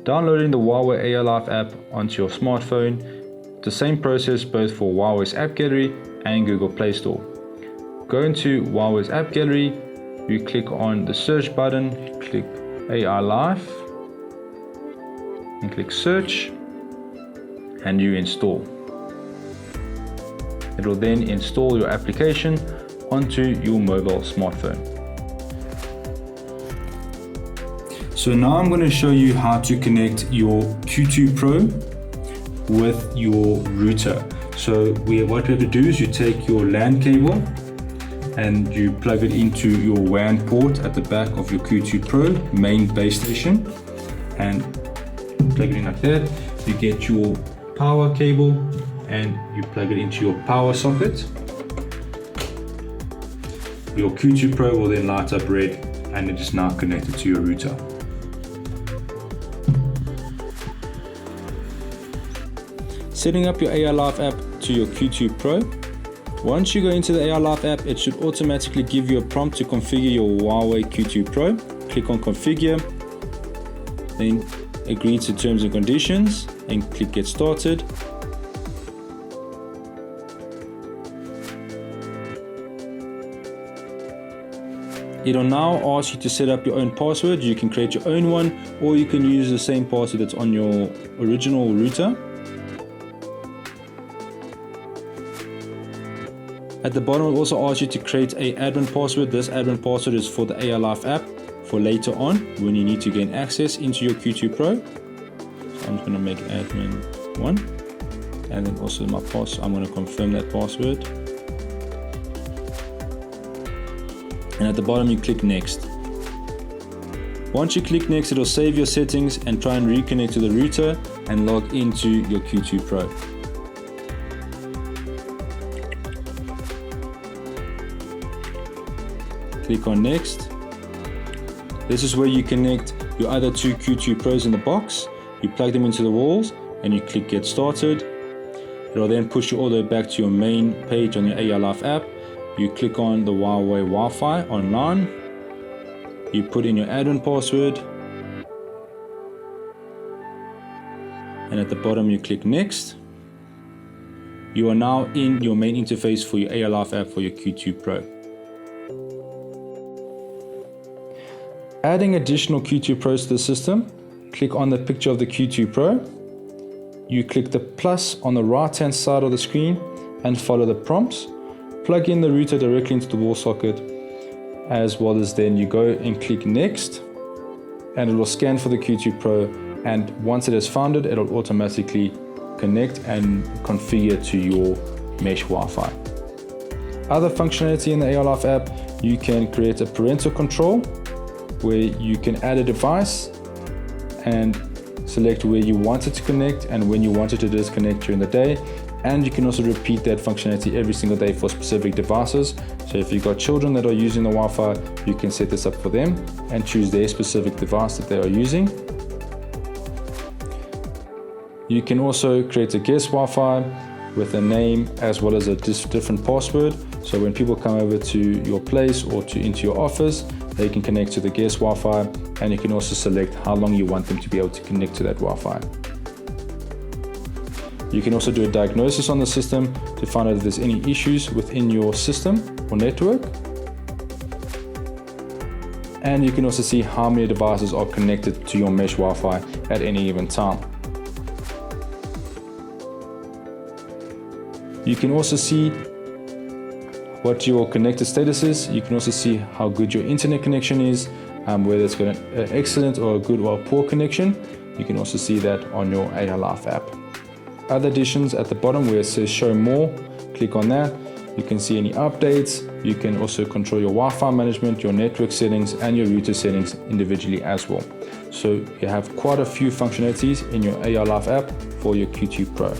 Downloading the Huawei AI Life app onto your smartphone. The same process both for Huawei's App Gallery and Google Play Store. Go into Huawei's App Gallery, you click on the search button, click AI Life, and click search, and you install. It will then install your application onto your mobile smartphone. So now I'm going to show you how to connect your Q2 Pro with your router. So what we have to do is you take your LAN cable and you plug it into your WAN port at the back of your Q2 Pro main base station, and plug it in like that. You get your power cable and you plug it into your power socket. Your Q2 Pro will then light up red and it is now connected to your router. Setting up your AI Life app to your Q2 Pro. Once you go into the AI Life app, it should automatically give you a prompt to configure your Huawei Q2 Pro. Click on configure, then agree to terms and conditions and click get started. It'll now ask you to set up your own password. You can create your own one, or you can use the same password that's on your original router. At the bottom, it will also ask you to create an admin password. This admin password is for the AI Life app for later on when you need to gain access into your Q2 Pro. So I'm just going to make admin 1, and then also my password. I'm going to confirm that password. And at the bottom, you click next. Once you click next, it'll save your settings and try and reconnect to the router and log into your Q2 Pro. Click on next. This is where you connect your other two Q2 Pros in the box. You plug them into the walls and you click get started. It will then push you all the way back to your main page on your AI Life app. You click on the Huawei Wi-Fi online. You put in your admin password. And at the bottom you click next. You are now in your main interface for your AI Life app for your Q2 Pro. Adding additional Q2 Pros to the system, click on the picture of the Q2 Pro. You click the plus on the right hand side of the screen and follow the prompts. Plug in the router directly into the wall socket, as well as then you go and click next, and it will scan for the Q2 Pro, and once it has found it, it will automatically connect and configure to your mesh Wi-Fi. Other functionality in the AI Life app, you can create a parental control where you can add a device and select where you want it to connect and when you want it to disconnect during the day. And you can also repeat that functionality every single day for specific devices. So if you've got children that are using the Wi-Fi, you can set this up for them and choose their specific device that they are using. You can also create a guest Wi-Fi with a name as well as a different password. So when people come over to your place or into your office, they can connect to the guest Wi-Fi, and you can also select how long you want them to be able to connect to that Wi-Fi. You can also do a diagnosis on the system to find out if there's any issues within your system or network. And you can also see how many devices are connected to your mesh Wi-Fi at any given time. You can also see what your connected status is. You can also see how good your internet connection is, whether it's got an excellent or a good or a poor connection. You can also see that on your AI Life app. Other additions at the bottom where it says show more, click on that. You can see any updates. You can also control your Wi-Fi management, your network settings, and your router settings individually as well. So you have quite a few functionalities in your AI Life app for your Q2 Pro.